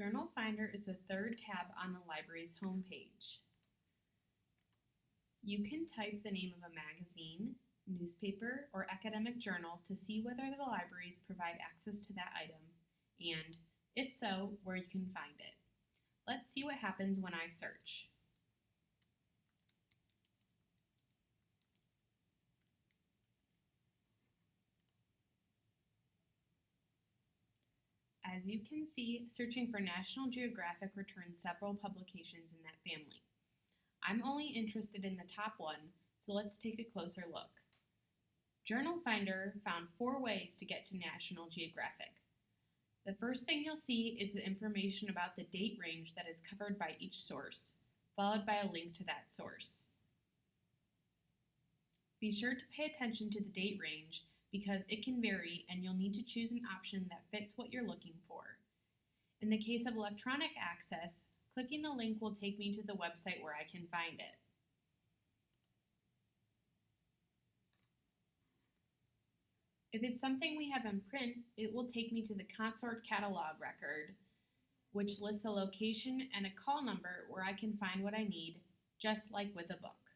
Journal Finder is the third tab on the library's homepage. You can type the name of a magazine, newspaper, or academic journal to see whether the libraries provide access to that item, and, if so, where you can find it. Let's see what happens when I search. As you can see, searching for National Geographic returns several publications in that family. I'm only interested in the top one, so let's take a closer look. Journal Finder found 4 ways to get to National Geographic. The first thing you'll see is the information about the date range that is covered by each source, followed by a link to that source. Be sure to pay attention to the date range because it can vary and you'll need to choose an option that fits what you're looking for. In the case of electronic access, clicking the link will take me to the website where I can find it. If it's something we have in print, it will take me to the Consort catalog record, which lists a location and a call number where I can find what I need, just like with a book.